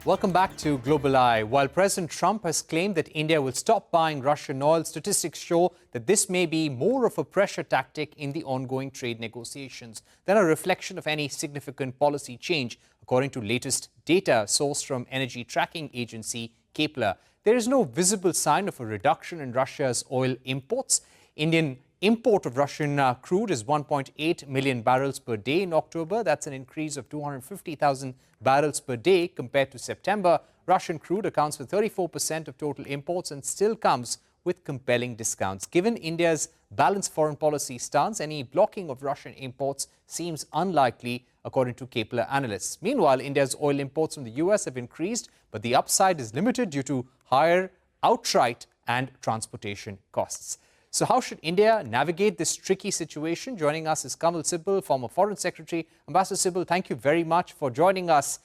Welcome back to Global Eye. While President Trump has claimed that India will stop buying Russian oil, statistics show that this may be more of a pressure tactic in the ongoing trade negotiations than a reflection of any significant policy change, according to latest data sourced from energy tracking agency Kepler. There is no visible sign of a reduction in Russia's oil imports. Indian import of Russian crude is 1.8 million barrels per day in October. That's an increase of 250,000 barrels per day compared to September. Russian crude accounts for 34% of total imports and still comes with compelling discounts. Given India's balanced foreign policy stance, any blocking of Russian imports seems unlikely, according to Kepler analysts. Meanwhile, India's oil imports from the US have increased, but the upside is limited due to higher outright and transportation costs. So how should India navigate this tricky situation? Joining us is Kamal Sibal, former Foreign Secretary. Ambassador Sibal, thank you very much for joining us.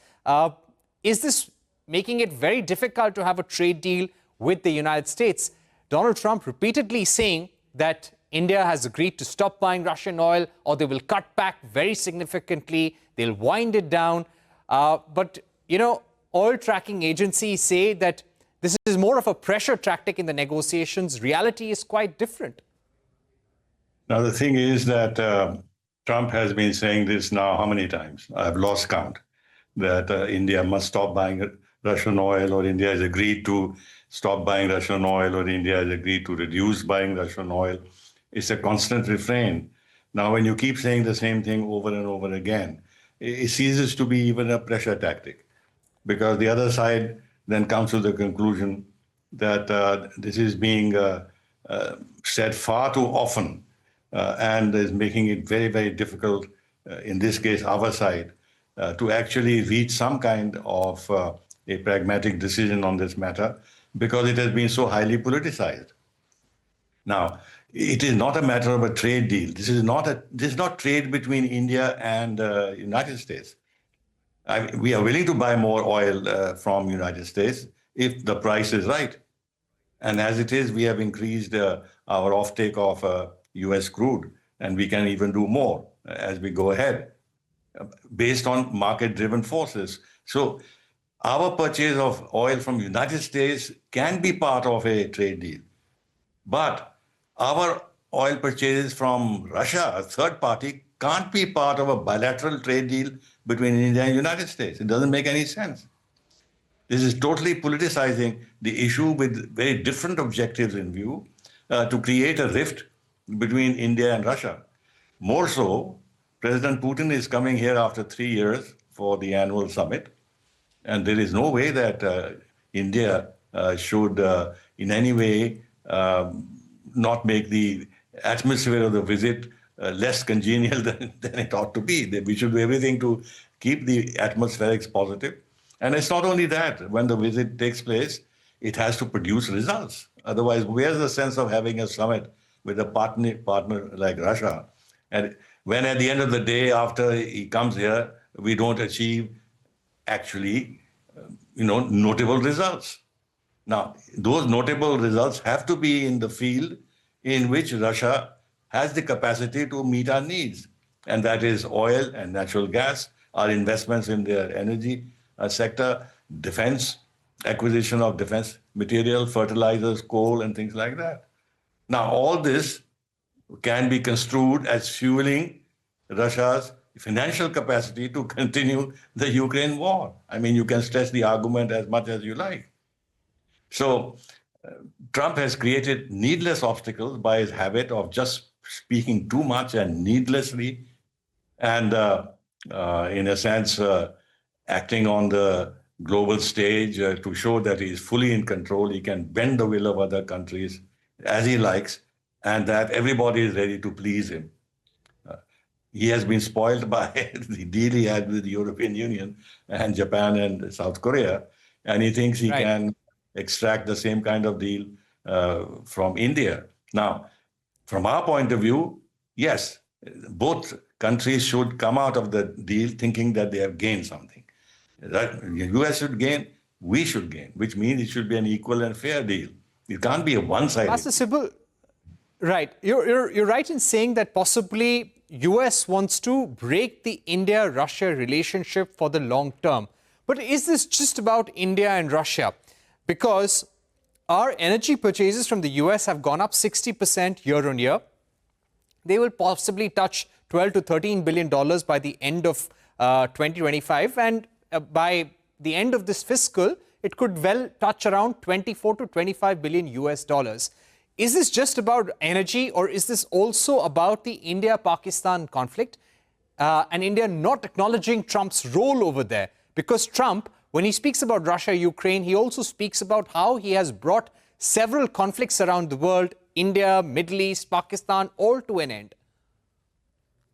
Is this making it very difficult to have a trade deal with the United States? Donald Trump repeatedly saying that India has agreed to stop buying Russian oil, or they will cut back very significantly. They'll wind it down. But, you know, oil tracking agencies say that this is more of a pressure tactic in the negotiations. Reality is quite different. Now, the thing is that Trump has been saying this now how many times? I've lost count, that India must stop buying Russian oil, or India has agreed to stop buying Russian oil, or India has agreed to reduce buying Russian oil. It's a constant refrain. Now, when you keep saying the same thing over and over again, it ceases to be even a pressure tactic, because the other side then comes to the conclusion that this is being said far too often and is making it very, very difficult, in this case, our side, to actually reach some kind of a pragmatic decision on this matter, because it has been so highly politicized. Now, it is not a matter of a trade deal. This is not trade between India and United States. We are willing to buy more oil from United States if the price is right. And as it is, we have increased our offtake of US crude, and we can even do more as we go ahead, based on market-driven forces. So our purchase of oil from United States can be part of a trade deal. But our oil purchases from Russia, a third party, can't be part of a bilateral trade deal between India and United States. It doesn't make any sense. This is totally politicizing the issue with very different objectives in view, to create a rift between India and Russia. More so, President Putin is coming here after 3 years for the annual summit, and there is no way that India should in any way not make the atmosphere of the visit less congenial than it ought to be. We should do everything to keep the atmospherics positive. And it's not only that. When the visit takes place, it has to produce results. Otherwise, where's the sense of having a summit with a partner like Russia? And when at the end of the day, after he comes here, we don't achieve actually, notable results. Now, those notable results have to be in the field in which Russia has the capacity to meet our needs, and that is oil and natural gas, our investments in their energy sector, defense, acquisition of defense material, fertilizers, coal, and things like that. Now, all this can be construed as fueling Russia's financial capacity to continue the Ukraine war. I mean, you can stretch the argument as much as you like. So Trump has created needless obstacles by his habit of just speaking too much and needlessly, and in a sense, acting on the global stage to show that he is fully in control. He can bend the will of other countries as he likes, and that everybody is ready to please him. He has been spoiled by the deal he had with the European Union and Japan and South Korea, and he thinks he can extract the same kind of deal from India. Now, from our point of view, yes, both countries should come out of the deal thinking that they have gained something. That the US should gain, we should gain, which means it should be an equal and fair deal. It can't be a one-sided. Master Sibal, right. You're right in saying that possibly US wants to break the India-Russia relationship for the long term. But is this just about India and Russia? Because our energy purchases from the US have gone up 60% year on year. They will possibly touch $12 to $13 billion by the end of 2025. And by the end of this fiscal, it could well touch around 24 to 25 billion US dollars. Is this just about energy, or is this also about the India-Pakistan conflict and India not acknowledging Trump's role over there? Because Trump, when he speaks about Russia, Ukraine, he also speaks about how he has brought several conflicts around the world, India, Middle East, Pakistan, all to an end.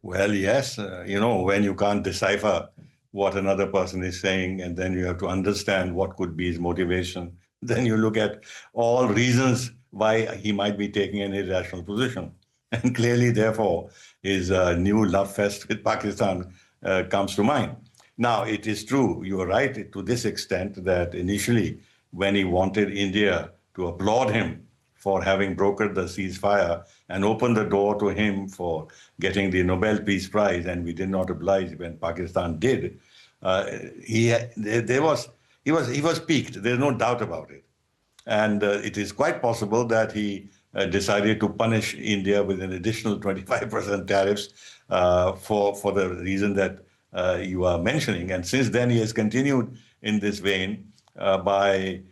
Well, yes, when you can't decipher what another person is saying, and then you have to understand what could be his motivation, then you look at all reasons why he might be taking an irrational position. And clearly, therefore, his new love fest with Pakistan comes to mind. Now, it is true, you are right to this extent that initially, when he wanted India to applaud him for having brokered the ceasefire and opened the door to him for getting the Nobel Peace Prize, and we did not oblige when Pakistan did, he was piqued. There's no doubt about it. And it is quite possible that he decided to punish India with an additional 25% tariffs for the reason that you are mentioning. And since then, he has continued in this vein by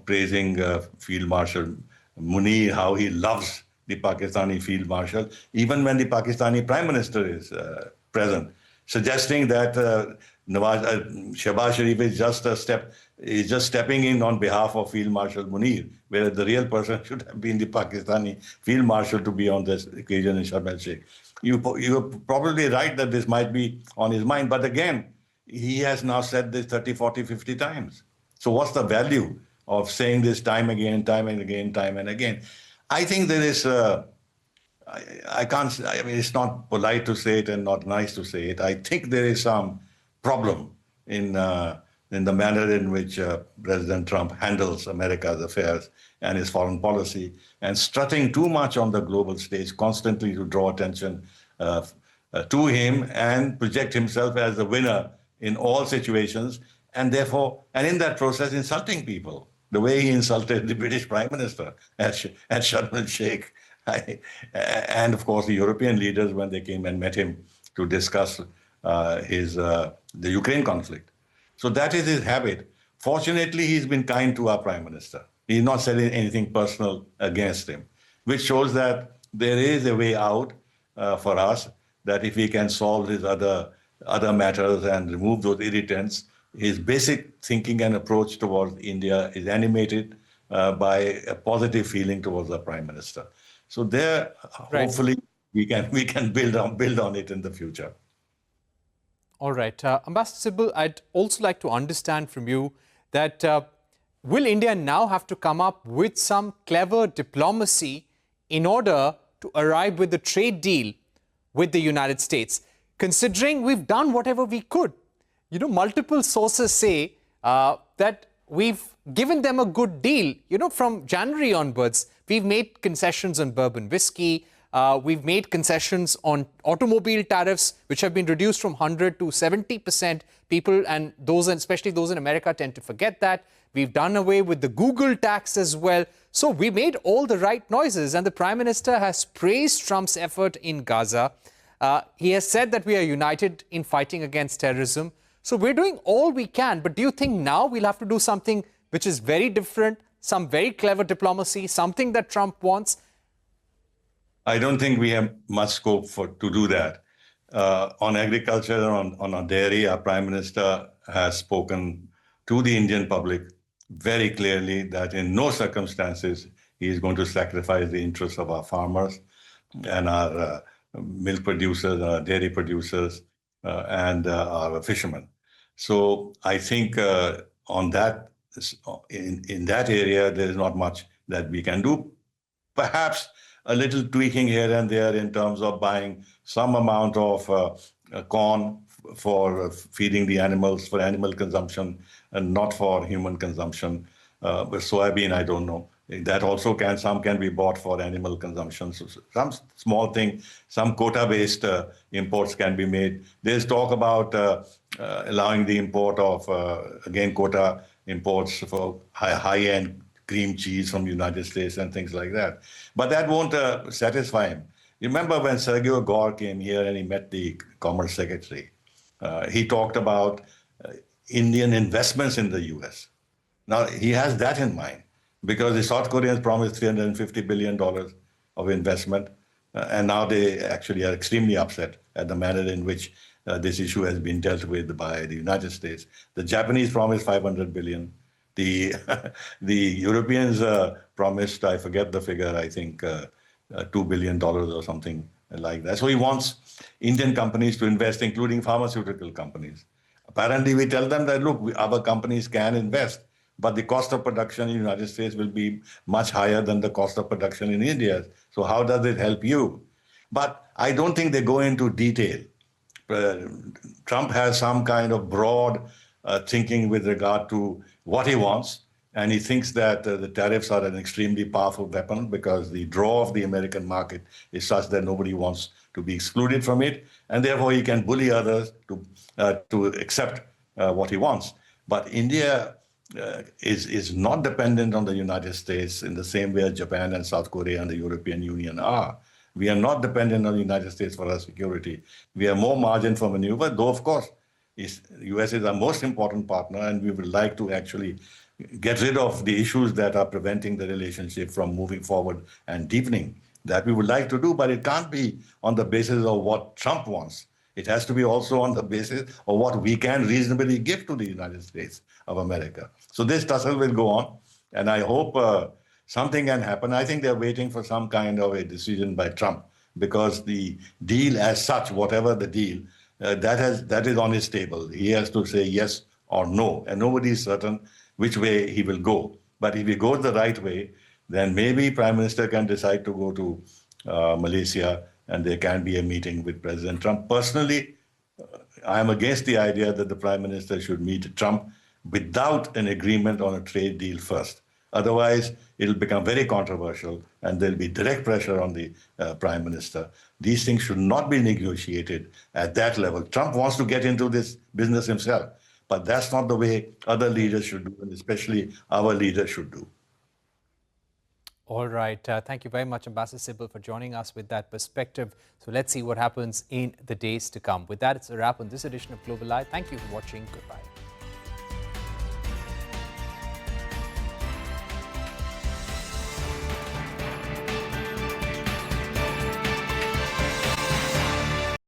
praising Field Marshal Munir, how he loves the Pakistani Field Marshal, even when the Pakistani Prime Minister is present, suggesting that Shehbaz Sharif is just stepping in on behalf of Field Marshal Munir, whereas the real person should have been the Pakistani Field Marshal to be on this occasion in Sharm el-Sheikh. You're probably right that this might be on his mind, but again, he has now said this 30, 40, 50 times. So what's the value of saying this time and again? I think there is, it's not polite to say it and not nice to say it. I think there is some problem in the manner in which President Trump handles America's affairs and his foreign policy, and strutting too much on the global stage constantly to draw attention to him and project himself as the winner in all situations, and in that process insulting people, the way he insulted the British Prime Minister at Sharm el-Sheikh, and of course the European leaders when they came and met him to discuss the Ukraine conflict. So that is his habit. Fortunately, he's been kind to our Prime Minister. He's not said anything personal against him, which shows that there is a way out for us, that if we can solve his other matters and remove those irritants, his basic thinking and approach towards India is animated by a positive feeling towards the Prime Minister. So there, right, hopefully, we can build on it in the future. All right. Ambassador Sibal, I'd also like to understand from you that will India now have to come up with some clever diplomacy in order to arrive with a trade deal with the United States, considering we've done whatever we could? Multiple sources say that we've given them a good deal. From January onwards, we've made concessions on bourbon whiskey. We've made concessions on automobile tariffs, which have been reduced from 100 to 70%. People, and especially those in America, tend to forget that. We've done away with the Google tax as well. So we made all the right noises, and the Prime Minister has praised Trump's effort in Gaza. He has said that we are united in fighting against terrorism. So we're doing all we can. But do you think now we'll have to do something which is very different, some very clever diplomacy, something that Trump wants? I don't think we have much scope to do that. On agriculture, on dairy, our Prime Minister has spoken to the Indian public very clearly that in no circumstances he is going to sacrifice the interests of our farmers and our milk producers, our dairy producers, and our fishermen. So I think on that, in that area, there is not much that we can do. Perhaps a little tweaking here and there in terms of buying some amount of corn for feeding the animals, for animal consumption, and not for human consumption. But soybean, I don't know. That also some can be bought for animal consumption. So some small thing, some quota-based imports can be made. There's talk about allowing the import of, again, quota imports for high-end cream cheese from the United States and things like that. But that won't satisfy him. You remember when Sergio Gore came here and he met the Commerce Secretary? He talked about Indian investments in the US. Now, he has that in mind because the South Koreans promised $350 billion of investment, and now they actually are extremely upset at the manner in which this issue has been dealt with by the United States. The Japanese promised $500 billion. The Europeans promised, I forget the figure, I think $2 billion or something like that. So he wants Indian companies to invest, including pharmaceutical companies. Apparently, we tell them that, look, our companies can invest, but the cost of production in the United States will be much higher than the cost of production in India. So how does it help you? But I don't think they go into detail. Trump has some kind of broad thinking with regard to what he wants. And he thinks that the tariffs are an extremely powerful weapon because the draw of the American market is such that nobody wants to be excluded from it. And therefore, he can bully others to accept what he wants. But India is not dependent on the United States in the same way as Japan and South Korea and the European Union are. We are not dependent on the United States for our security. We have more margin for maneuver, though, of course, the US is our most important partner, and we would like to actually get rid of the issues that are preventing the relationship from moving forward and deepening. That we would like to do, but it can't be on the basis of what Trump wants. It has to be also on the basis of what we can reasonably give to the United States of America. So this tussle will go on, and I hope something can happen. I think they're waiting for some kind of a decision by Trump because the deal as such, whatever the deal, that is on his table. He has to say yes or no, and nobody is certain which way he will go. But if he goes the right way, then maybe Prime Minister can decide to go to Malaysia and there can be a meeting with President Trump. Personally, I am against the idea that the Prime Minister should meet Trump without an agreement on a trade deal first. Otherwise, it'll become very controversial and there'll be direct pressure on the Prime Minister. These things should not be negotiated at that level. Trump wants to get into this business himself, but that's not the way other leaders should do, and especially our leaders should do. All right. Thank you very much, Ambassador Sibal, for joining us with that perspective. So let's see what happens in the days to come. With that, it's a wrap on this edition of Global Eye. Thank you for watching. Goodbye.